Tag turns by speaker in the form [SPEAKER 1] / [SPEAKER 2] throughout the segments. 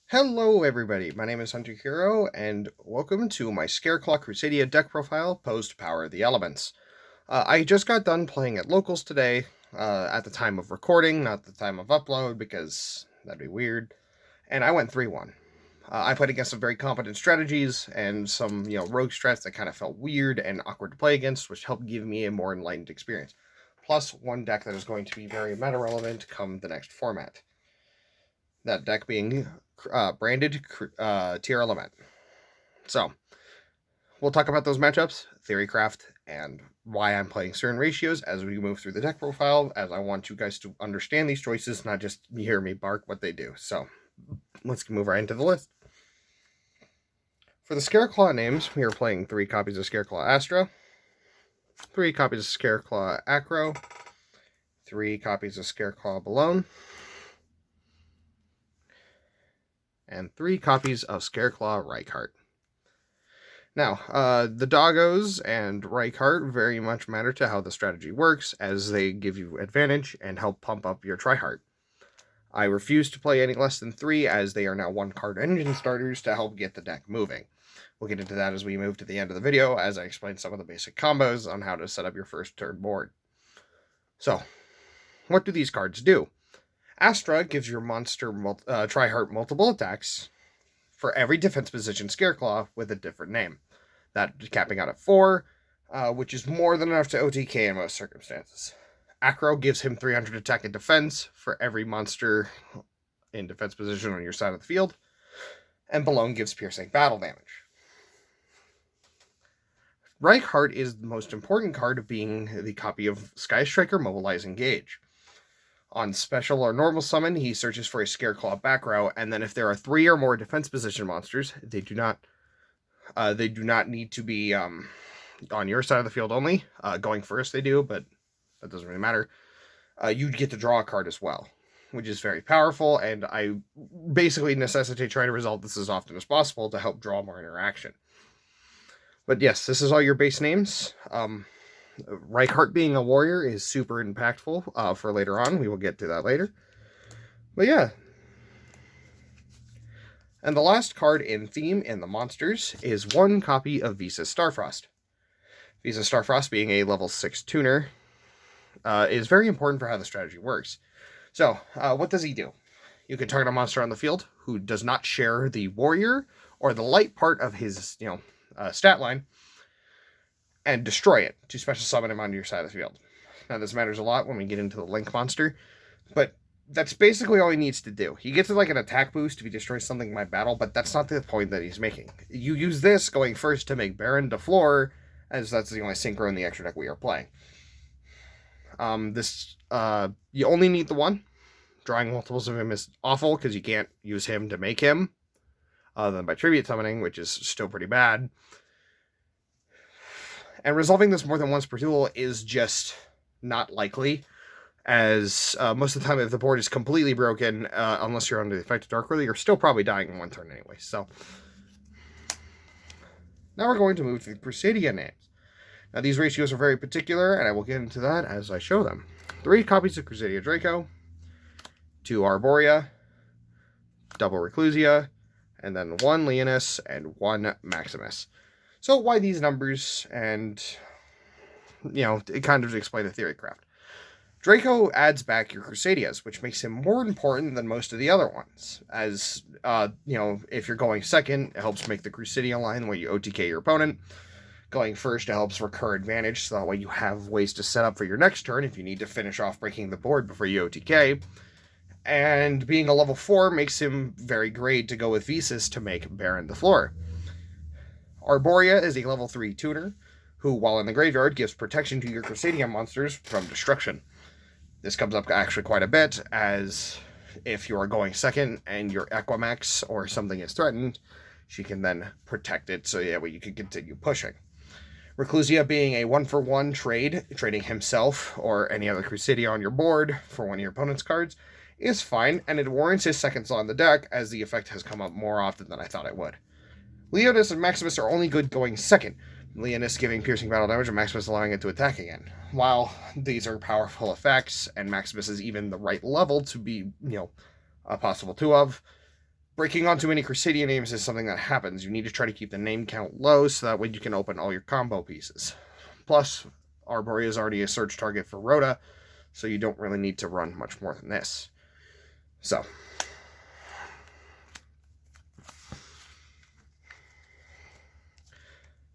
[SPEAKER 1] Hello everybody, my name is Hunter Hero, and welcome to my Scareclaw Crusadia deck profile post Power of the Elements. I just got done playing at locals today, at the time of recording, not the time of upload, because that'd be weird, and I went 3-1. I played against some very competent strategies, and some, rogue strats that kind of felt weird and awkward to play against, which helped give me a more enlightened experience. Plus, one deck that is going to be very meta-relevant come the next format. That deck being branded Tier Element. So, we'll talk about those matchups, Theorycraft, and why I'm playing certain ratios as we move through the deck profile, as I want you guys to understand these choices, not just hear me bark what they do. So, let's move right into the list. For the Scareclaw names, we are playing 3 copies of Scareclaw Astra, 3 copies of Scareclaw Acro, 3 copies of Scareclaw Balone, and 3 copies of Scareclaw Tryheart. Now, the doggos and Tryheart very much matter to how the strategy works, as they give you advantage and help pump up your Tryheart. I refuse to play any less than 3, as they are now 1-card engine starters to help get the deck moving. We'll get into that as we move to the end of the video, as I explain some of the basic combos on how to set up your first turn board. So, what do these cards do? Astra gives your monster Tryheart multiple attacks for every defense position Scareclaw with a different name. That capping out at 4, which is more than enough to OTK in most circumstances. Acro gives him 300 attack and defense for every monster in defense position on your side of the field. And Balone gives piercing battle damage. Tryheart is the most important card, being the copy of Sky Striker Mobilize Engage. On special or normal summon, he searches for a Scareclaw back row, and then if there are 3 or more defense position monsters, they do not need to be on your side of the field only. Going first they do, but that doesn't really matter. You get to draw a card as well, which is very powerful, and I basically necessitate trying to resolve this as often as possible to help draw more interaction. But yes, this is all your base names. Tryheart being a warrior is super impactful for later on. We will get to that later. But yeah. And the last card in theme in the monsters is 1 copy of Visas Starfrost. Visas Starfrost, being a level 6 tuner, is very important for how the strategy works. So, what does he do? You can target a monster on the field who does not share the warrior or the light part of his, stat line, and destroy it to special summon him onto your side of the field. Now, this matters a lot when we get into the Link monster, but that's basically all he needs to do. He gets like an attack boost if he destroys something in my battle, but that's not the point that he's making. You use this going first to make Baron de Floor, as that's the only synchro in the extra deck we are playing. You only need the 1. Drawing multiples of him is awful, because you can't use him to make him, other than by tribute summoning, which is still pretty bad. And resolving this more than once per duel is just not likely, as most of the time if the board is completely broken, unless you're under the effect of Dark Ruler, you're still probably dying in 1 turn anyway. So, now we're going to move to the Crusadia names. Now these ratios are very particular, and I will get into that as I show them. 3 copies of Crusadia Draco, 2 Arborea, double Reclusia, and then 1 Leonis and 1 Maximus. So why these numbers, and, it kind of explain the Theorycraft. Draco adds back your Crusadias, which makes him more important than most of the other ones, as, if you're going second, it helps make the Crusadia line where you OTK your opponent. Going first, it helps recur advantage, so that way you have ways to set up for your next turn if you need to finish off breaking the board before you OTK. And being a level 4 makes him very great to go with Visas to make Baron de Floor. Arborea is a level 3 tuner, who, while in the graveyard, gives protection to your Crusadia monsters from destruction. This comes up actually quite a bit, as if you are going second and your Equimax or something is threatened, she can then protect it, so yeah, you can continue pushing. Reclusia being a 1-for-1 trade, trading himself or any other Crusadia on your board for one of your opponent's cards, is fine, and it warrants his second slot on the deck, as the effect has come up more often than I thought it would. Leonis and Maximus are only good going second, Leonis giving piercing battle damage and Maximus allowing it to attack again. While these are powerful effects, and Maximus is even the right level to be, a possible 2 of, Breaking on too many Crusadia names is something that happens. You need to try to keep the name count low so that way you can open all your combo pieces. Plus, Arborea is already a search target for Rhoda, so you don't really need to run much more than this. So,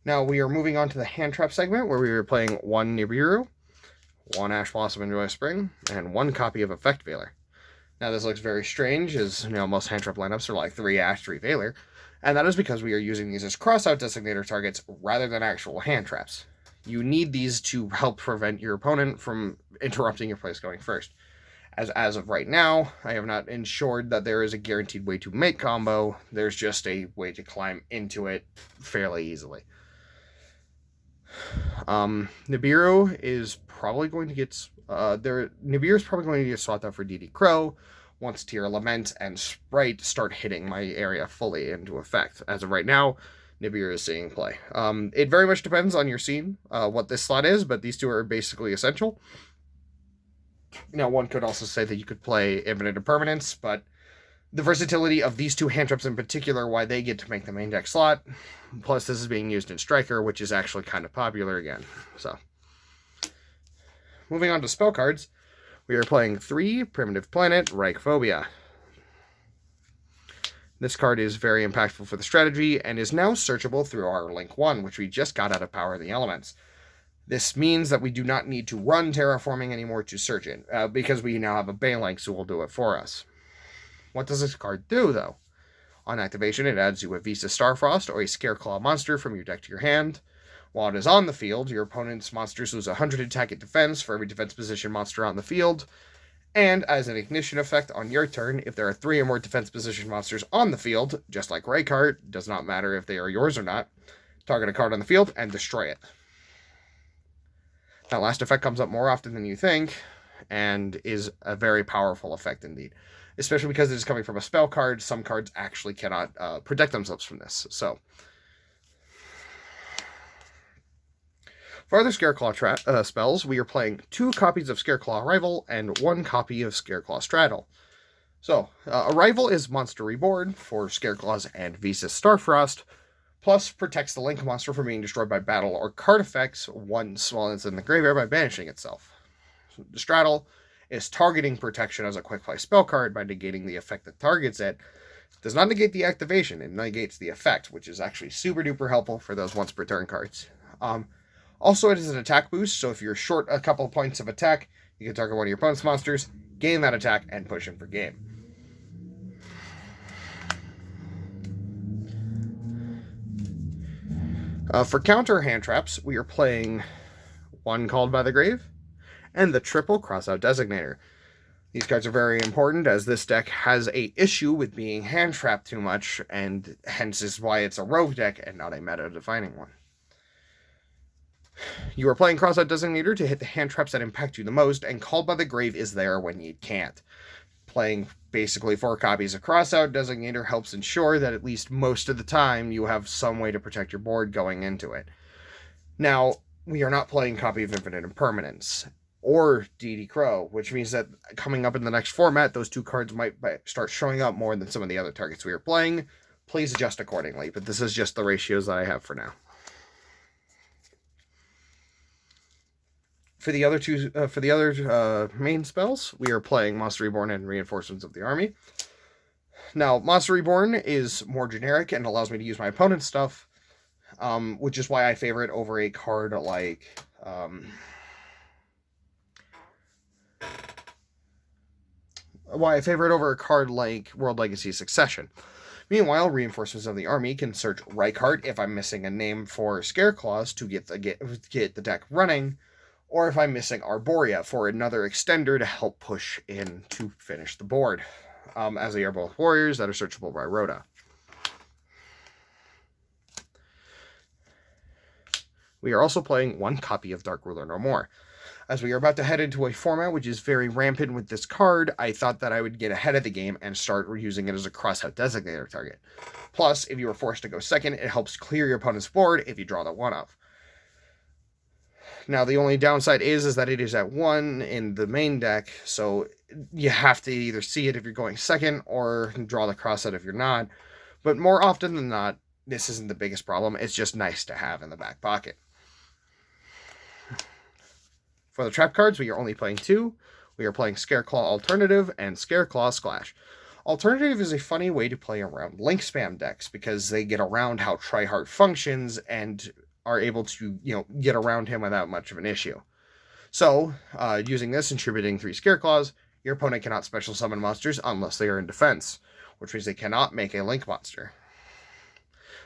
[SPEAKER 1] now we are moving on to the hand trap segment where we are playing 1 Nibiru, 1 Ash Blossom and Joy Spring, and 1 copy of Effect Veiler. Now this looks very strange, as most hand trap lineups are like 3 Ash, 3 Veiler, and that is because we are using these as crossout designator targets rather than actual hand traps. You need these to help prevent your opponent from interrupting your plays going first. As of right now, I have not ensured that there is a guaranteed way to make combo. There's just a way to climb into it fairly easily. Nibiru is probably going to get Nibiru is probably going to get swapped out for DD Crow once Tier Lament and Sprite start hitting my area fully into effect. As of right now, Nibiru is seeing play. It very much depends on your scene, what this slot is, but these two are basically essential. Now, one could also say that you could play Infinite Impermanence, but the versatility of these two hand traps in particular, why they get to make the main deck slot, plus this is being used in Striker, which is actually kind of popular again. So, moving on to spell cards, we are playing 3 Primitive Planet Reichphobia. This card is very impactful for the strategy and is now searchable through our Link 1, which we just got out of Power of the Elements. This means that we do not need to run Terraforming anymore to search it, because we now have a Banelanx who will do it for us. What does this card do, though? On activation, it adds you a Visa Starfrost or a Scareclaw monster from your deck to your hand. While it is on the field, your opponent's monsters lose 100 attack and defense for every defense position monster on the field. And as an ignition effect on your turn, if there are 3 or more defense position monsters on the field, just like Tryheart, does not matter if they are yours or not, target a card on the field and destroy it. That last effect comes up more often than you think, and is a very powerful effect indeed. Especially because it is coming from a spell card, some cards actually cannot protect themselves from this. So, for other Scareclaw spells, we are playing 2 copies of Scareclaw Arrival and 1 copy of Scareclaw Straddle. So, Arrival is Monster Reborn for Scareclaws and Visa Starfrost, plus protects the Link monster from being destroyed by battle or card effects once while it's in the graveyard by banishing itself. So, the Straddle is targeting protection as a quick play spell card by negating the effect that targets it. It does not negate the activation, it negates the effect, which is actually super duper helpful for those once per turn cards. Also, it is an attack boost, so if you're short a couple of points of attack, you can target one of your opponent's monsters, gain that attack, and push him for game. For counter hand traps, we are playing 1 Called by the Grave, and the triple Crossout Designator. These cards are very important, as this deck has a issue with being hand trapped too much, and hence is why it's a rogue deck and not a meta-defining one. You are playing Crossout Designator to hit the hand traps that impact you the most, and Called by the Grave is there when you can't. Playing basically 4 copies of Crossout Designator helps ensure that at least most of the time you have some way to protect your board going into it. Now, we are not playing copy of Infinite Impermanence or DD Crow, which means that coming up in the next format, those 2 cards might start showing up more than some of the other targets we are playing. Please adjust accordingly, but this is just the ratios that I have for now. For the other main spells, we are playing Monster Reborn and Reinforcements of the Army. Now, Monster Reborn is more generic and allows me to use my opponent's stuff, which is why I favor it over a card like World Legacy Succession. Meanwhile, Reinforcements of the Army can search Tryheart if I'm missing a name for Scareclaws to get the deck running, or if I'm missing Arborea for another extender to help push in to finish the board, as they are both warriors that are searchable by Rhoda. We are also playing 1 copy of Dark Ruler No More. As we are about to head into a format which is very rampant with this card, I thought that I would get ahead of the game and start using it as a Crossout Designator target. Plus, if you are forced to go second, it helps clear your opponent's board if you draw the 1-of. Now, the only downside is that it is at 1 in the main deck, so you have to either see it if you're going second or draw the cross out if you're not. But more often than not, this isn't the biggest problem. It's just nice to have in the back pocket. For the trap cards, we are only playing 2. We are playing Scareclaw Alternative and Scareclaw Splash. Alternative is a funny way to play around link spam decks because they get around how Tryheart functions and are able to, get around him without much of an issue. So, using this and tributing 3 Scareclaws, your opponent cannot special summon monsters unless they are in defense, which means they cannot make a link monster.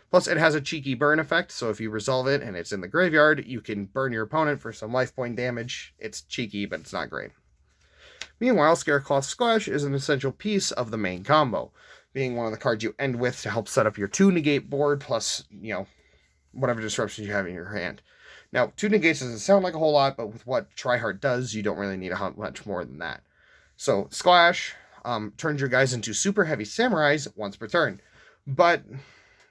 [SPEAKER 1] Plus, it has a cheeky burn effect, so if you resolve it and it's in the graveyard, you can burn your opponent for some life point damage. It's cheeky, but it's not great. Meanwhile, Scareclaw Splash is an essential piece of the main combo, being one of the cards you end with to help set up your 2 negate board, plus, whatever disruptions you have in your hand. Now, 2 negates doesn't sound like a whole lot, but with what Tryheart does, you don't really need much more than that. So, Splash turns your guys into super heavy samurais once per turn, but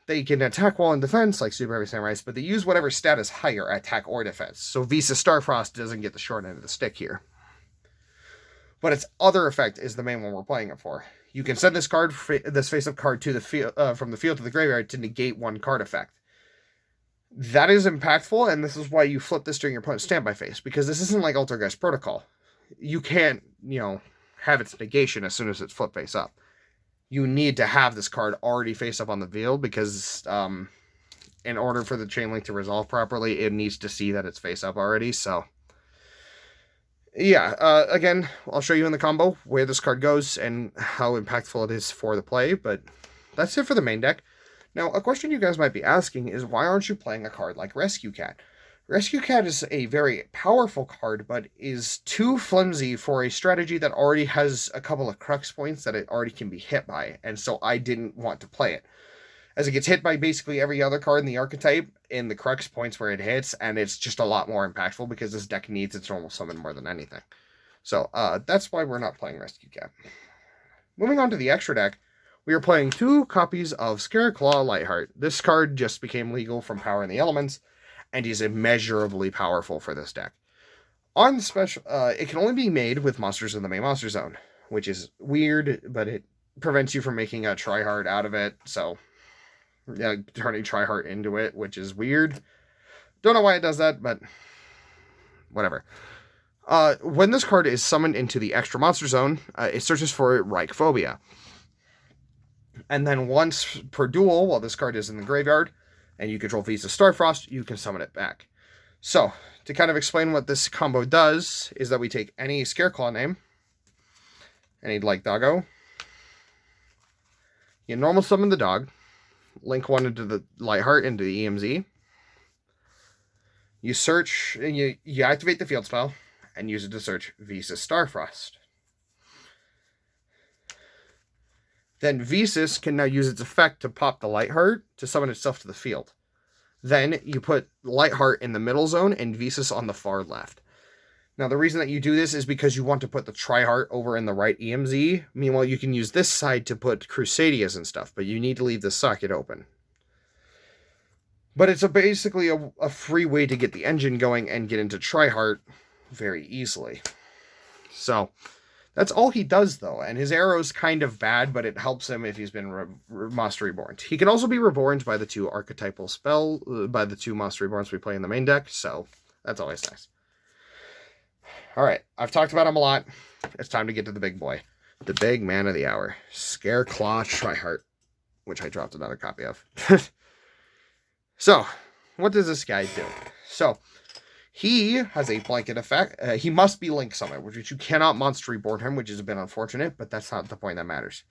[SPEAKER 1] they can attack while in defense, like super heavy samurais, but they use whatever stat is higher, attack or defense. So Visa Starfrost doesn't get the short end of the stick here. But its other effect is the main one we're playing it for. You can send this card, this face-up card, to the field, from the field to the graveyard to negate 1 card effect. That is impactful, and this is why you flip this during your opponent's standby phase, because this isn't like Altergeist Protocol. You can't, have its negation as soon as it's flip face up. You need to have this card already face up on the field because in order for the chain link to resolve properly, it needs to see that it's face up already. So, yeah, again, I'll show you in the combo where this card goes and how impactful it is for the play, but that's it for the main deck. Now, a question you guys might be asking is, why aren't you playing a card like Rescue Cat? Rescue Cat is a very powerful card, but is too flimsy for a strategy that already has a couple of crux points that it already can be hit by, and so I didn't want to play it. As it gets hit by basically every other card in the archetype in the crux points where it hits, and it's just a lot more impactful because this deck needs its normal summon more than anything. So, that's why we're not playing Rescue Cat. Moving on to the extra deck, we are playing 2 copies of Scareclaw Lightheart. This card just became legal from Power in the Elements, and is immeasurably powerful for this deck. On special, it can only be made with monsters in the main monster zone, which is weird, but it prevents you from making a Tryheart out of it, so turning Tryheart into it, which is weird. Don't know why it does that, but whatever. When this card is summoned into the extra monster zone, it searches for Reichphobia. And then once per duel, while this card is in the graveyard, and you control Visa Starfrost, you can summon it back. So, to kind of explain what this combo does, is that we take any Scareclaw name, any like doggo, you normal summon the dog, link 1 into the Lightheart into the EMZ, you search, and you activate the field spell, and use it to search Visa Starfrost. Then Visas can now use its effect to pop the Lightheart to summon itself to the field. Then you put Lightheart in the middle zone and Visas on the far left. Now the reason that you do this is because you want to put the Tryheart over in the right EMZ. Meanwhile, you can use this side to put Crusadias and stuff, but you need to leave the socket open. But it's basically a free way to get the engine going and get into Tryheart very easily. So that's all he does, though, and his arrow's kind of bad, but it helps him if he's been Monster Reborn. He can also be reborn by the 2 archetypal by the 2 Monster Reborns we play in the main deck, so that's always nice. Alright, I've talked about him a lot. It's time to get to the big boy. The big man of the hour. Scareclaw Tryheart, which I dropped another copy of. So, what does this guy do? So, he has a blanket effect. He must be Link Summon, which you cannot Monster Reborn him, which is a bit unfortunate, but that's not the point that matters.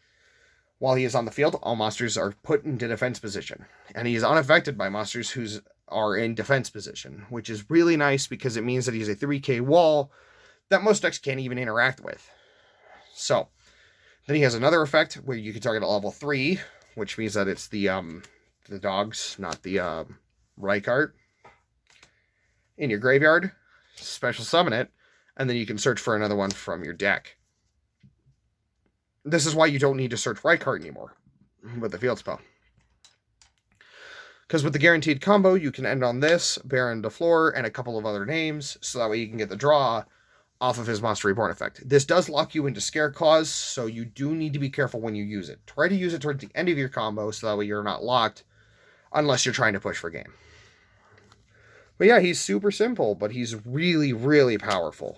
[SPEAKER 1] While he is on the field, all monsters are put into defense position, and he is unaffected by monsters who are in defense position, which is really nice because it means that he's a 3k wall that most decks can't even interact with. So, then he has another effect where you can target at level 3, which means that it's the dogs, not the Reichart, in your graveyard, special summon it, and then you can search for another one from your deck. This is why you don't need to search Reichart anymore with the field spell. Because with the guaranteed combo, you can end on this, Baron de Fleur, and a couple of other names, so that way you can get the draw off of his Monster Reborn effect. This does lock you into Scareclaws, so you do need to be careful when you use it. Try to use it towards the end of your combo, so that way you're not locked, unless you're trying to push for game. But yeah, he's super simple, but he's really, really powerful.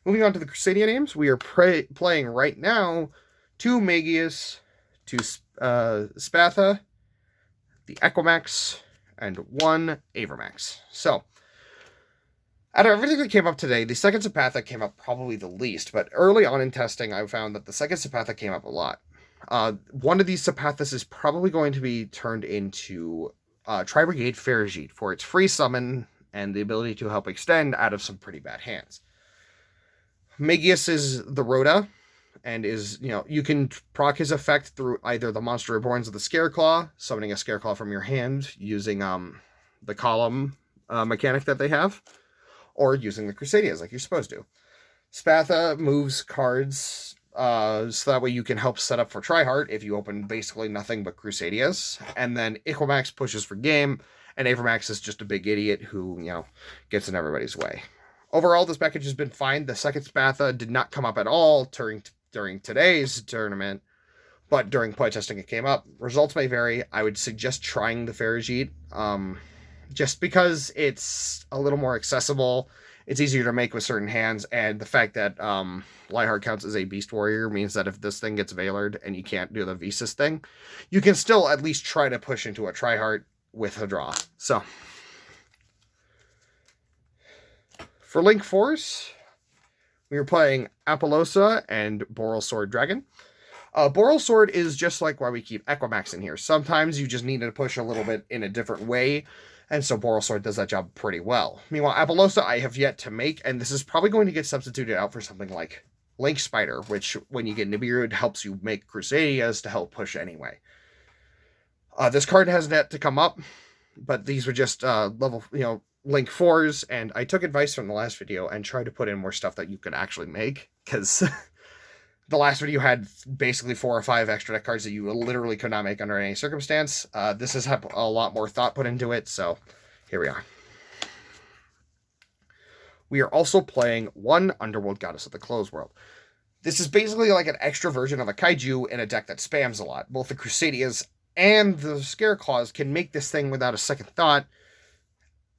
[SPEAKER 1] Moving on to the Crusadia names, we are playing right now 2 Magius, 2 Spatha, the Equimax, and 1 Avermax. So, out of everything that came up today, the second Zapatha came up probably the least, but early on in testing, I found that the second Zapatha came up a lot. One of these Zapathas is probably going to be turned into Tri-Brigade Farigide for its free summon and the ability to help extend out of some pretty bad hands. Magius is the Rhoda, and is, you can proc his effect through either the Monster Reborns of the Scareclaw, summoning a Scareclaw from your hand using the column mechanic that they have, or using the Crusadias like you're supposed to. Spatha moves cards so that way you can help set up for Tryheart if you open basically nothing but Crusadias. And then Equimax pushes for game, and Avermax is just a big idiot who, gets in everybody's way. Overall, this package has been fine. The second Spatha did not come up at all during today's tournament, but during play testing it came up. Results may vary. I would suggest trying the Farigide, just because it's a little more accessible. It's easier to make with certain hands, and the fact that Tryheart counts as a Beast Warrior means that if this thing gets Veilered and you can't do the Visas thing, you can still at least try to push into a Tryheart with a draw. So, for Link Force, we were playing Apollosa and Boral Sword Dragon. Boral Sword is just like why we keep Equimax in here. Sometimes you just need to push a little bit in a different way, and so Boral Sword does that job pretty well. Meanwhile, Apollosa I have yet to make, and this is probably going to get substituted out for something like Link Spider, which when you get Nibiru, helps you make Crusadias to help push anyway. This card hasn't yet to come up, but these were just level, Link 4s, and I took advice from the last video and tried to put in more stuff that you could actually make, because the last video had basically 4 or 5 extra deck cards that you literally could not make under any circumstance. This has had a lot more thought put into it, so here we are. We are also playing 1 Underworld Goddess of the Closed World. This is basically like an extra version of a Kaiju in a deck that spams a lot. Both the Crusadias and the Scareclaws can make this thing without a second thought,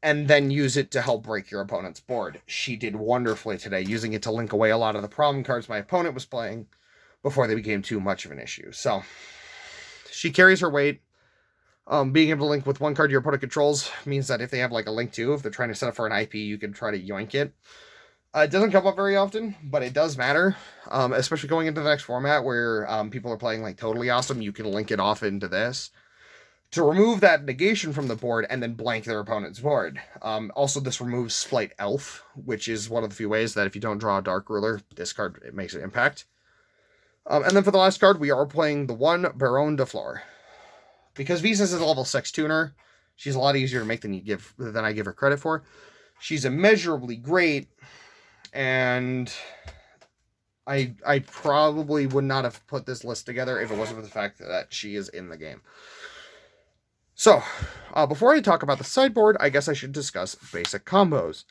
[SPEAKER 1] and then use it to help break your opponent's board. She did wonderfully today, using it to link away a lot of the problem cards my opponent was playing before they became too much of an issue. So, she carries her weight. Being able to link with 1 card your opponent controls means that if they have like a Link 2, if they're trying to set up for an IP, you can try to yoink it. It doesn't come up very often, but it does matter, especially going into the next format where people are playing like Totally Awesome. You can link it off into this to remove that negation from the board and then blank their opponent's board. Also, this removes Flight Elf, which is one of the few ways that if you don't draw a Dark Ruler, this card, it makes an impact. And then for the last card, we are playing the 1 Baron de Fleur. Because Visas is a level 6 tuner, she's a lot easier to make than I give her credit for. She's immeasurably great, and I probably would not have put this list together if it wasn't for the fact that she is in the game. So, before I talk about the sideboard, I guess I should discuss basic combos.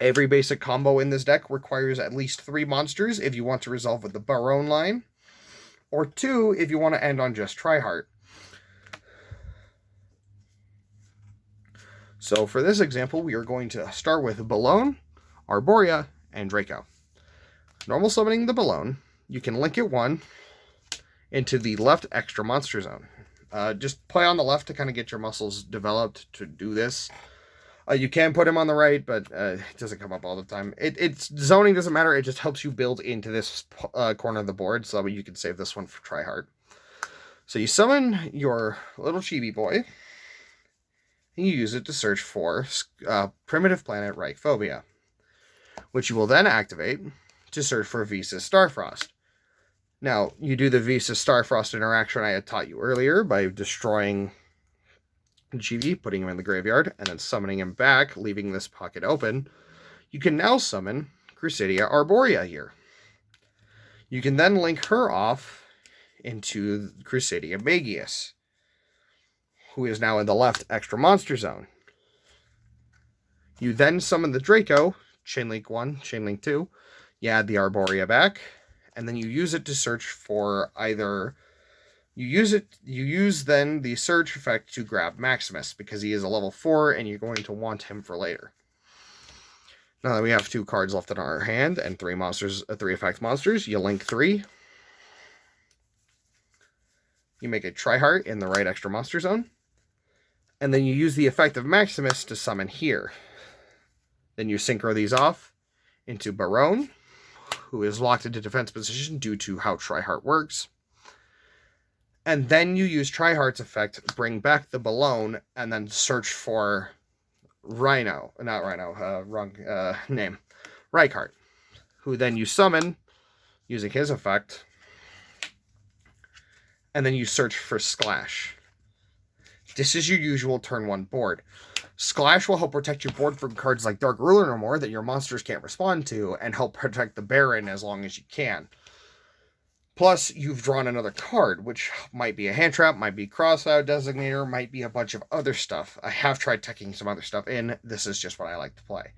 [SPEAKER 1] Every basic combo in this deck requires at least 3 monsters if you want to resolve with the Baron line, or 2 if you want to end on just Tryheart. So for this example, we are going to start with Balone, Arborea, and Draco. Normal summoning the Balone, you can link it 1 into the left extra monster zone. Just play on the left to kind of get your muscles developed to do this. You can put him on the right, but it doesn't come up all the time. It's zoning doesn't matter. It just helps you build into this corner of the board, so that you can save this one for Tryheart. So you summon your little chibi boy, and you use it to search for Primitive Planet Reichphobia, which you will then activate to search for Visas Starfrost. Now, you do the Visas Starfrost interaction I had taught you earlier by destroying Chibi, putting him in the graveyard, and then summoning him back, leaving this pocket open. You can now summon Crusadia Arborea here. You can then link her off into Crusadia Magius, who is now in the left extra monster zone. You then summon the Draco, Chain Link 1, Chain Link 2, you add the Arborea back, and then you use it to search for either... You use then the search effect to grab Maximus, because he is a level 4, and you're going to want him for later. Now that we have 2 cards left in our hand, and 3 effect monsters, you link 3. You make a Tryheart in the right extra monster zone. And then you use the effect of Maximus to summon here. Then you synchro these off into Barone, who is locked into defense position due to how Tryheart works. And then you use Tryheart's effect, bring back the Balone, and then search for Rhino. Not Rhino, wrong name. Tryheart, who then you summon using his effect. And then you search for Splash. This is your usual turn 1 board. Splash will help protect your board from cards like Dark Ruler no more that your monsters can't respond to, and help protect the Baron as long as you can. Plus, you've drawn another card, which might be a hand trap, might be crossout designator, might be a bunch of other stuff. I have tried teching some other stuff in. This is just what I like to play.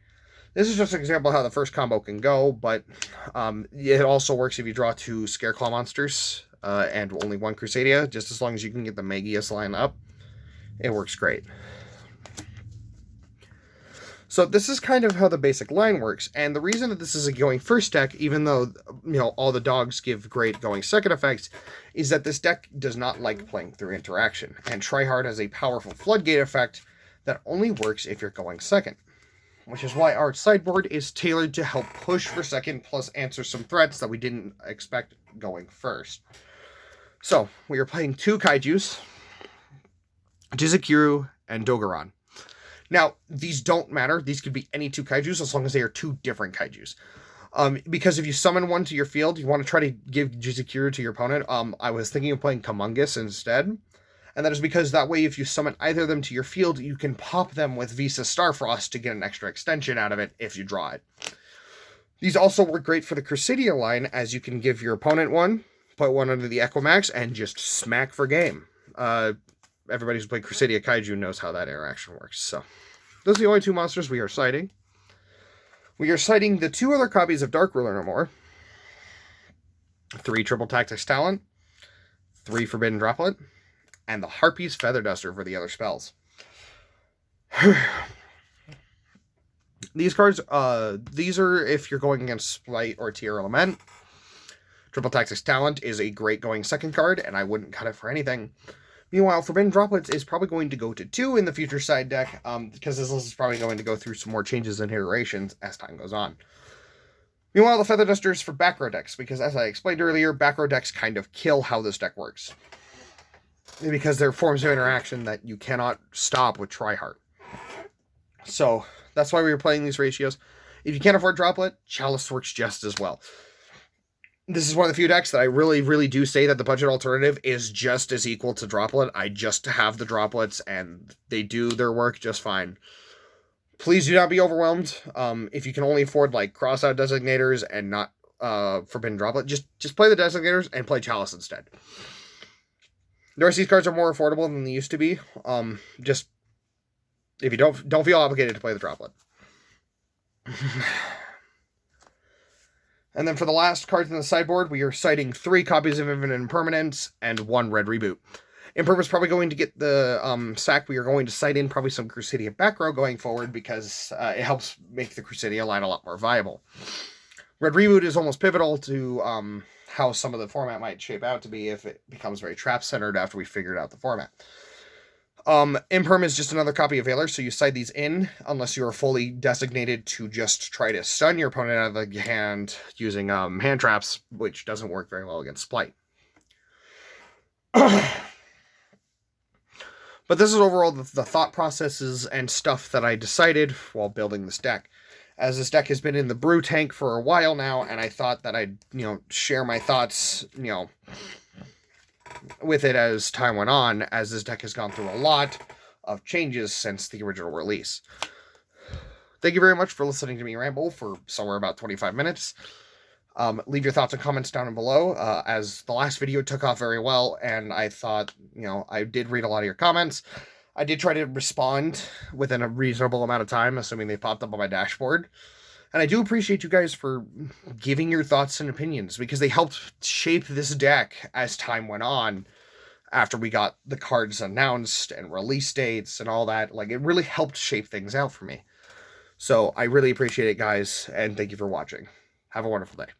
[SPEAKER 1] This is just an example of how the first combo can go, but it also works if you draw 2 Scareclaw monsters and only 1 Crusadia, just as long as you can get the Magius line up. It works great. So this is kind of how the basic line works, and the reason that this is a going first deck, even though, all the dogs give great going second effects, is that this deck does not like playing through interaction, and Tryheart has a powerful floodgate effect that only works if you're going second, which is why our sideboard is tailored to help push for second, plus answer some threats that we didn't expect going first. So, we are playing 2 Kaijus, Jizukiru and Dogoran. Now, these don't matter. These could be any 2 Kaijus as long as they are 2 different Kaijus. Because if you summon one to your field, you want to try to give Jizukiru to your opponent. I was thinking of playing Kamungus instead. And that is because that way, if you summon either of them to your field, you can pop them with Visa Starfrost to get an extra extension out of it if you draw it. These also work great for the Crusadia line, as you can give your opponent one, put one under the Equimax, and just smack for game. Everybody who's played Crusadia Kaiju knows how that interaction works. So, those are the only 2 monsters we are citing. We are citing the 2 other copies of Dark Ruler no more. 3 Triple Tactics Talent, 3 Forbidden Droplet, and the Harpy's Feather Duster for the other spells. These cards, these are if you're going against Splight or Tier Element. Triple Tactics Talent is a great going second card, and I wouldn't cut it for anything. Meanwhile, Forbidden Droplets is probably going to go to 2 in the future side deck, because this list is probably going to go through some more changes and iterations as time goes on. Meanwhile, the Feather Duster is for back row decks, because as I explained earlier, back row decks kind of kill how this deck works. Because they're forms of interaction that you cannot stop with Tryheart. So, that's why we were playing these ratios. If you can't afford Droplet, Chalice works just as well. This is one of the few decks that I really, really do say that the budget alternative is just as equal to Droplet. I just have the Droplets, and they do their work just fine. Please do not be overwhelmed. If you can only afford, like, crossout designators and not Forbidden Droplet, just play the designators and play Chalice instead. The rest of these cards are more affordable than they used to be. Just, if you don't feel obligated to play the Droplet. And then for the last cards in the sideboard, we are citing 3 copies of Infinite Impermanence and 1 Red Reboot. Impermanence is probably going to get the sack. We are going to cite in probably some Crusadia back row going forward, because it helps make the Crusadia line a lot more viable. Red Reboot is almost pivotal to how some of the format might shape out to be if it becomes very trap-centered after we figured out the format. Imperm is just another copy of Valor, so you side these in unless you are fully designated to just try to stun your opponent out of the hand using hand traps, which doesn't work very well against Splight. But this is overall the thought processes and stuff that I decided while building this deck. As this deck has been in the brew tank for a while now, and I thought that I'd, share my thoughts, with it as time went on, as this deck has gone through a lot of changes since the original release. Thank you very much for listening to me ramble for somewhere about 25 minutes. Leave your thoughts and comments down below, as the last video took off very well, and I thought, I did read a lot of your comments. I did try to respond within a reasonable amount of time, assuming they popped up on my dashboard. And I do appreciate you guys for giving your thoughts and opinions, because they helped shape this deck as time went on, after we got the cards announced and release dates and all that. Like, it really helped shape things out for me. So I really appreciate it, guys, and thank you for watching. Have a wonderful day.